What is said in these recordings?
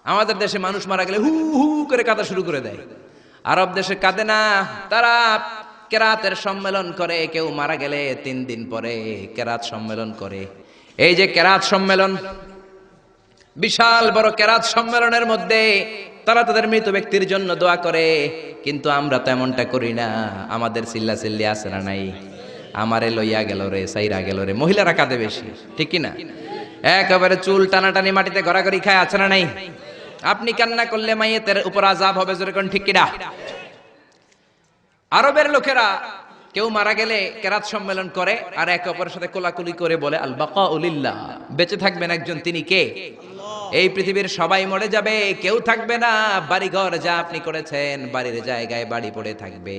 আমাদের দেশে মানুষ মারা গেলে হু হু করে কাঁদা শুরু করে দেয়, আরব দেশে কাঁদে না। তারা কেরাতের সম্মেলন করে, কেউ মারা গেলে 3 দিন পরে কেরাত সম্মেলন করে। এই যে কেরাত সম্মেলন, বিশাল বড় কেরাত সম্মেলনের মধ্যে তারা তাদের মৃত ব্যক্তির জন্য দোয়া করে। কিন্তু আমরা তো এমনটা করি না। আমাদের চিল্লা চিল্লি আছে না নাই? আমারে লইয়া গেল রে, সাইরা গেল রে, মহিলারা কাঁদে বেশি, ঠিক কি না? একেবারে চুল টানাটানি মাটিতে গড়াগড়ি খায়, আছে না নাই? আপনি কান্না করলে মাইয়েতের উপর আযাব হবে, জোরে কোন ঠিক কি না? আরবের লোকেরা কেউ মারা গেলে কেরাত সম্মেলন করে আর একে অপরের সাথে কোলাকুলি করে বলে আল বাকাউ লিল্লাহ, বেঁচে থাকবেন একজন, তিনি কে? এই পৃথিবীর সবাই মরে যাবে, কেউ থাকবে না। বাড়িঘর যা আপনি করেছেন, বাড়ির জায়গায় বাড়ি পড়ে থাকবে।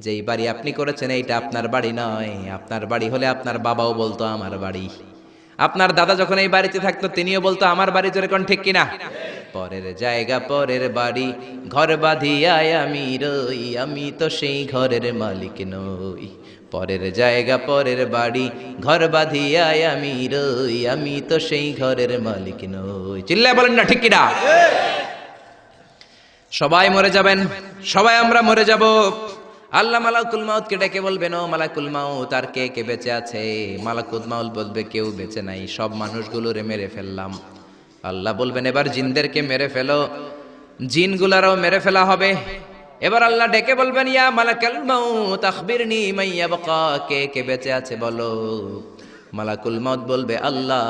যেই বাড়ি আপনি করেছেন এইটা আপনার বাড়ি নয়। আপনার বাড়ি হলে আপনার বাবাও বলতো আমার বাড়ি, আপনার দাদা যখন এই বাড়িতে থাকতো তিনিও বলতো আমার বাড়ি, জোরে কোন ঠিক কিনা? পরের জায়গা পরের বাড়ি, ঘর বাঁধিয়ায় আমি রই, আমি তো সেই ঘরের মালিক নই। পরের জায়গা পরের বাড়ি, ঘর বাঁধিয়ায় আমি রই, আমি তো সেই ঘরের মালিক নই। চিল্লায় বলেন না ঠিক কিনা? সবাই মরে যাবেন, সবাই আমরা মরে যাব। আল্লাহ মালাকুল মাউতকে ডেকে বলবেন, ও মালাকুল মাউত, আর কে কে বেঁচে আছে? মালাকুল মাউত বলবে, কেউ বেঁচে নাই, সব মানুষগুলোরে মেরে ফেললাম। আল্লাহ বলবেন, এবার জিনদেরকে মেরে ফেলো। জিনগুলারও মেরে ফেলা হবে। এবার আল্লাহ ডেকে বলবেন, ইয়া মালাকুল মাউত আখবিরনি মান ইয়াবকা, কে কে বেঁচে আছে বলো। মালাকুল মাউত বলবে, আল্লাহ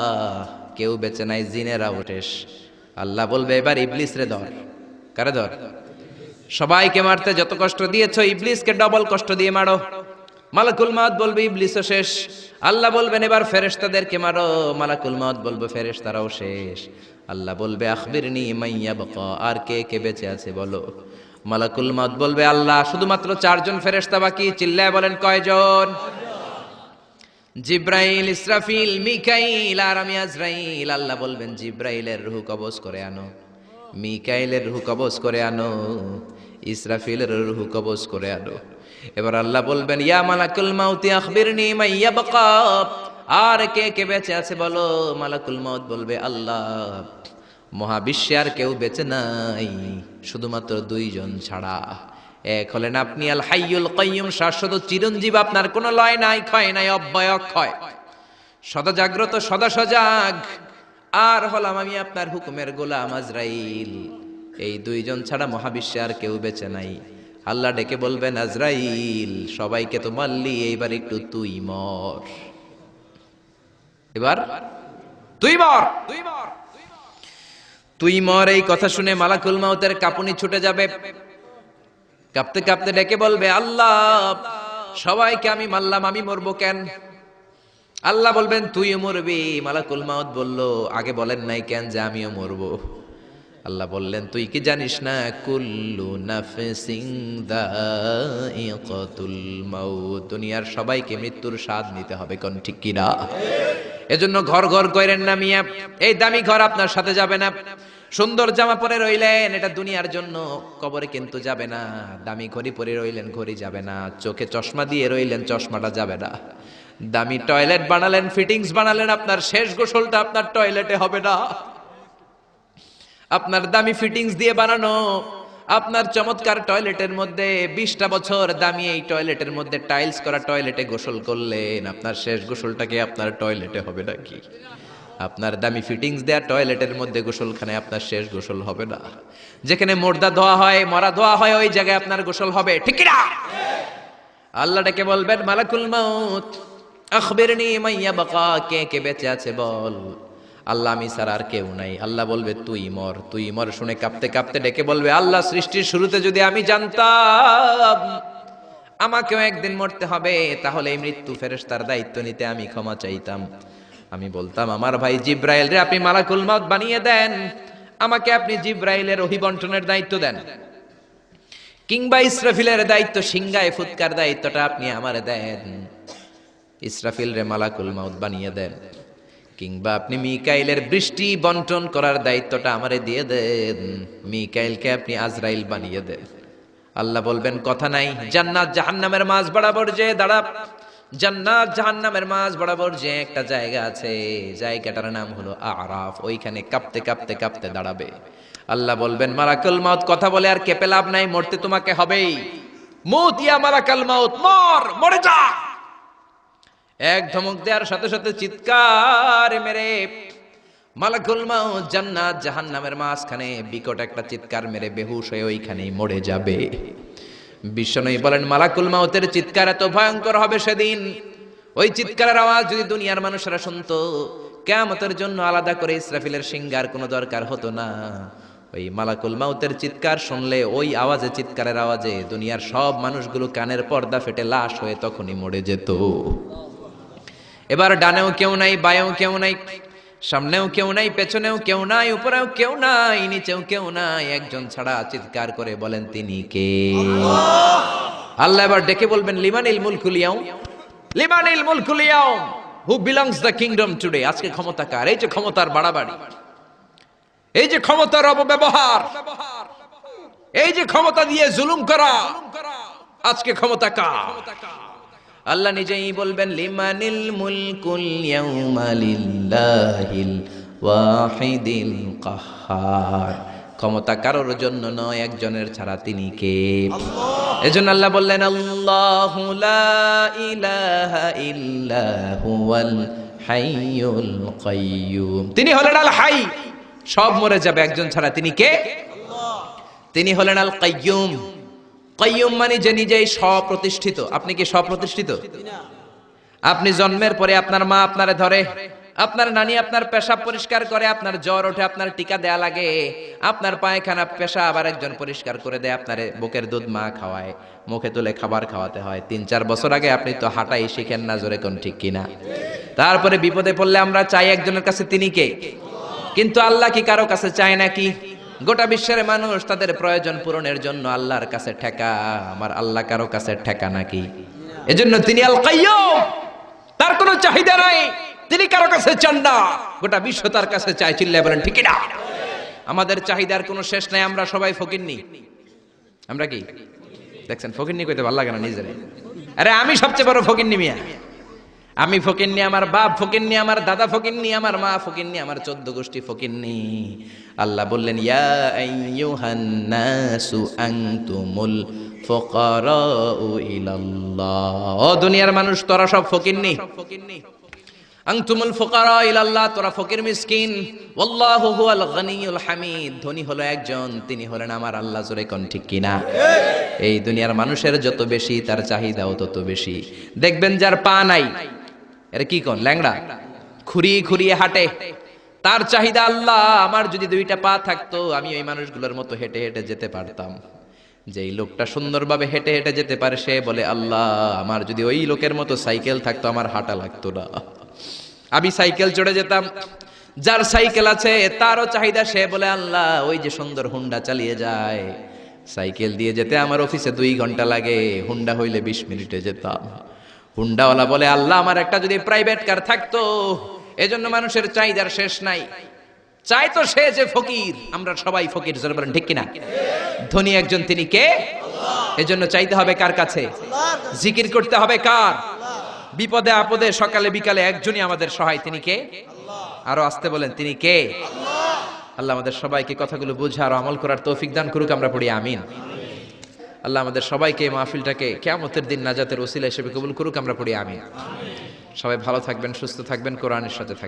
কেউ বেঁচে নাই, জিনেরাও শেষ। আল্লাহ বলবে, এবার ইবলিস রে ধর। কারে ধর? সবাইকে মারতে যত কষ্ট দিয়েছো, ইবলিসকে ডবল কষ্ট দিয়ে মারো। মালাকুল মাউত বলবে, ইবলিসও শেষ। আল্লাহ বলবেন, এবার ফেরেশতাদেরকে মারো। মালাকুল মাউত বলবে, ফেরেশতারাও শেষ। আল্লাহ বলবে, আখবিরনি মান ইয়াবকা, আর কে কে বেঁচে আছে বলো। মালাকুল মাউত বলবে, আল্লাহ শুধুমাত্র 4 জন ফেরেশতা বাকি। চিল্লায় বলেন, কয়জন? জিব্রাইল, ইসরাফিল, মিকাইল আর আমি আজরাইল। আল্লাহ বলবেন, জিব্রাইলের রূহ কবজ করে আনো, মিকাইলের রূহ কবজ করে আনো, ইসরাফিলের রূহ কবজ করে আনো। এবার আল্লাহ বলবেন, ইয়া মালাকুল মাউতি আখবিরনি মান ইয়াবকা, আর কে কে বেঁচে আছে বলো। মালাকুল মাউত বলবে, আল্লাহ মহাবিশ্বে আর কেউ বেঁচে নাই, শুধুমাত্র 2 জন ছাড়া। এক হলেন আপনি আল হাইয়ুল কাইয়ুম, শাশ্বত চিরঞ্জীব, আপনার কোনো লয় নাই, ক্ষয় নাই, অব্যয় অক্ষয়, সদা জাগ্রত, সদা সজাগ। আর হলাম আমি আপনার হুকুমের গোলাম আজরাইল। এই 2 জন ছাড়া মহাবিশ্বে আর কেউ বেঁচে নাই। আল্লাহ ডেকে বলবেন, আজরাইল সবাইকে তো মারলি, এইবার একটু তুই মর। এবার তুই মর, তুই মর। এই কথা শুনে মালাকুল মাউতের কাঁপুনি ছুটে যাবে। কাঁপতে কাঁপতে ডেকে বলবে, আল্লাহ সবাইকে আমি মারলাম, আমি মরবো কেন? আল্লাহ বলবেন, তুইও মরবি। মালাকুল মাউত বলল, আগে বলেন নাই কেন যে আমিও মরবো? আল্লাহ বললেন, তুই কি জানিস না, কুল্লু নাফসিন যায়িকাতুল মাউত, দুনিয়ার সবাইকে মৃত্যুর স্বাদ নিতে হবে, কোন ঠিক কি না? এজন্য ঘর ঘর কইরেন না মিয়া, এই দামি ঘর আপনার সাথে যাবে না। সুন্দর জামা পরে রইলেন, এটা দুনিয়ার জন্য, কবরে কিন্তু যাবে না। দামি ঘড়ি পরে রইলেন, ঘড়ি যাবে না। চোখে চশমা দিয়ে রইলেন, চশমাটা যাবে না। দামি টয়লেট বানালেন, ফিটিংস বানালেন, আপনার শেষ গোসলটা আপনার টয়লেটে হবে না। আপনার দামি ফিটিংস দিয়ে বানানো আপনার চমৎকার টয়লেটের মধ্যে 20টা বছর দামি এই টয়লেটের মধ্যে টাইলস করা টয়লেটে গোসল করলেন, আপনার শেষ গোসলটাকে আপনার টয়লেটে হবে নাকি? আপনার দামি ফিটিংস দেয়া টয়লেটের মধ্যে গোসলখানায় আপনার শেষ গোসল হবে না। যেখানে মুর্দা ধোয়া হয়, মরা ধোয়া হয়, ওই জায়গায় আপনার গোসল হবে, ঠিক কি না? আল্লাহ ডেকে বলবেন, মালাকুল মাউত আখবিরনি মান ইয়াবকা, কে কে বেঁচে আছে বল। আল্লাহ আমি ছাড়া আর কেউ নাই। আল্লাহ বলবে, তুই মর, তুই মর। শুনে কাঁপতে কাঁপতে ডেকে বলবে, আল্লাহ সৃষ্টির শুরুতে যদি আমি জানতাম আমাকেও একদিন মরতে হবে, তাহলে এই মৃত্যু ফেরেশতার দায়িত্ব নিতে আমি ক্ষমা চাইতাম। আমি বলতাম, আমার ভাই জিব্রাইল রে আপনি মালাকুল মাউত বানিয়ে দেন, আমাকে আপনি জিব্রাইলের ওহী বন্টনের দায়িত্ব দেন, কিংবা ইসরাফিলের দায়িত্ব, সিংহায় ফুৎকার দায়িত্বটা আপনি আমারে দেন। ইসরাফিল রে মালাকুল মাউত বানিয়ে দেন, কিংবা আপনি মিকাইলের বৃষ্টি বন্টন করার দায়িত্বটা আমারে দিয়ে দেন, মিকাইলকে আপনি আজরাইল বানিয়ে দেন। আল্লাহ বলবেন, কথা নাই, জান্নাত জাহান্নামের মাঝ বরাবর যে দাঁড়া, জান্নাত জাহান্নামের মাঝ বরাবর যে একটা জায়গা আছে, জায়গাটার নাম হলো আরাফ। ওইখানে কাঁপতে কাঁপতে কাঁপতে দাঁড়াবে। আল্লাহ বলবেন, মালাকুল মাউত কথা বলে আর কেঁপে লাভ নাই, মরতে তোমাকে হবেই। মুত ইয়া মালাকুল মাউত, মর, মরে যা। এক ধমক দেওয়ার সাথে সাথে চিৎকার মেরে মালাকুল মাউত জান্নাত জাহান্নামের মাঝখানে বিকট একটা চিৎকার মেরে বেহুশ হয়ে ওইখানেই মরে যাবে। বিশ্বনবী বলেন, মালাকুল মাউতের চিৎকার এত ভয়ঙ্কর হবে সেদিন, ওই চিৎকারের আওয়াজ যদি দুনিয়ার মানুষেরা শুনতো, কিয়ামতের জন্য আলাদা করে ইসরাফিলের সিঙ্গার কোনো দরকার হতো না। ওই মালাকুল মাউতের চিৎকার শুনলে ওই আওয়াজে, চিৎকারের আওয়াজে দুনিয়ার সব মানুষগুলো কানের পর্দা ফেটে লাশ হয়ে তখনই মরে যেত। এবার ডানেও কেউ নাই, বাঁয়েও কেউ নাই, সামনেও কেউ নাই, পেছনেও কেউ নাই, উপরেও কেউ নাই, নিচেও কেউ নাই, একজন ছাড়া। চিৎকার করে বলেন, তিনি কে? আল্লাহ এবার ডেকে বলবেন, লিমানিল মুলকুল ইয়াউম, লিমানিল মুলকুল ইয়াউম, who belongs the kingdom today. আজকে ক্ষমতা কার? এই যে ক্ষমতার বাড়াবাড়ি, এই যে ক্ষমতার অপব্যবহার, এই যে ক্ষমতা দিয়ে জুলুম করা, আজকে ক্ষমতা কার? আল্লাহ নিজেই বলবেন, লিমানিল মুলকুল ইয়াউমা লিল্লাহিল ওয়াহিদিল কাহ্হার। ক্ষমতা কারোর জন্য নয়, একজনের ছাড়া, তিনি কে? এজন্য আল্লাহ বললেন, আল্লাহু লা ইলাহা ইল্লা হুয়াল হাইয়ুল কাইয়্যুম। তিনি হলেন আল হাই, সব মরে যাবে, একজন ছাড়া, তিনি কে? তিনি হলেন আল কাইয়্যুম। কাইয়্যুম মানে যে নিজেই স্বপ্রতিষ্ঠিত। আপনি কি স্বপ্রতিষ্ঠিত? আপনি জন্মের পরে আপনার মা আপনারে ধরে, আপনার নানি আপনার পেশাব পরিষ্কার করে, আপনার জ্বর ওঠে আপনার টিকা দেয়া লাগে, আপনার পায়খানা পেশাব আবার একজন পরিষ্কার করে দেয়, আপনার বুকের দুধ মা খাওয়ায়, মুখে তুলে খাবার খাওয়াতে হয়। 3-4 বছর আগে আপনি তো হাঁটাই শিখেন না, জোরে কোন ঠিক কিনা? তারপরে বিপদে পড়লে আমরা চাই একজনের কাছে, তিনি কে? কিন্তু আল্লাহ কি কারো কাছে চায় নাকি? গোটা বিশ্বের মানুষ তাদের প্রয়োজন পূরণের জন্য আল্লাহর কাছে ঠেকা। আমার আল্লাহ কারো কাছে ঠেকা নাকি? এজন্য তিনি আল কাইয়্যুম, তার কোনো চাহিদা নাই, তিনি কারো কাছে চান না, গোটা বিশ্ব তার কাছে চায়। চিল্লায় বলেন ঠিক না? আমাদের চাহিদার কোনো শেষ নাই, আমরা সবাই ফকিন্নি। আমরা কি দেখছেন? ফকিন্নি কইতে ভালো লাগে না নিজেরে? আরে আমি সবচেয়ে বড় ফকিন্নি মিয়া। আমি ফকিন্নি, আমার বাপ ফকিন্নি, আমার দাদা ফকিন্নি, আমার মা ফকিন্নি, আমার 14 গোষ্ঠী ফকিন্নি। আল্লাহ বললেন, ইয়া আইয়ুহান নাসু আনতুমুল ফুকারাউ ইলাল্লাহ। ও দুনিয়ার মানুষ, তোরা সব ফকিন্নি। আনতুমুল ফুকারা ইলাল্লাহ, তোরা ফকির মিসকিন। ওয়াল্লাহু হুয়াল গনিয়ুল হামিদ, ধনী হলো একজন, তিনি হলেন আমার আল্লাহ। জোরে কোন ঠিক কিনা? এই দুনিয়ার মানুষের যত বেশি তার চাহিদাও তত বেশি। দেখবেন যার পা নাই, এর কি কোন ল্যাংড়া, খুঁড়িয়ে খুঁড়িয়ে হাঁটে, তার চাহিদা আল্লাহ, আমার যদি 2টা পা থাকতো আমি ওই মানুষগুলোর মতো হেঁটে হেঁটে যেতে পারতাম। যেই লোকটা সুন্দরভাবে হেঁটে হেঁটে যেতে পারে সে বলে, আল্লাহ আমার যদি ওই লোকের মতো সাইকেল থাকতো, আমার হাঁটা লাগতো না, আমি সাইকেল চড়ে যেতাম। যার সাইকেল আছে তারও চাহিদা, সে বলে, আল্লাহ ওই যে সুন্দর হুন্ডা চালিয়ে যায়, সাইকেল দিয়ে যেতে আমার অফিসে 2 ঘন্টা লাগে, হুন্ডা হইলে 20 মিনিটে যেতাম। হুন্ডাওয়ালা বলে, আল্লাহ আমার একটা যদি প্রাইভেট কার থাকতো। এজন্য মানুষের চাহিদার শেষ নাই। চাই তো সে যে ফকির, আমরা সবাই ফকির, জোরে বলেন ঠিক কিনা? ধনী একজন, তিনি কে? এজন্য চাইতে হবে কার কাছে? জিকির করতে হবে কার? বিপদে আপদে সকালে বিকালে একজনই আমাদের সহায়, তিনি কে? আরো আসতে বলেন, তিনি কে? আল্লাহ আমাদের সবাইকে কথাগুলো বুঝে আর আমল করার তৌফিক দান করুক। আমরা পড়ি আমিন। আল্লাহ আমাদের সবাইকে মাহফিলটাকে কিয়ামতের দিন নাজাতের ওসিলা হিসেবে কবুল করুক। আমরা পড়ি আমিন। সবাই ভালো থাকবেন, সুস্থ থাকবেন, কোরআনের সাথে থাকবেন।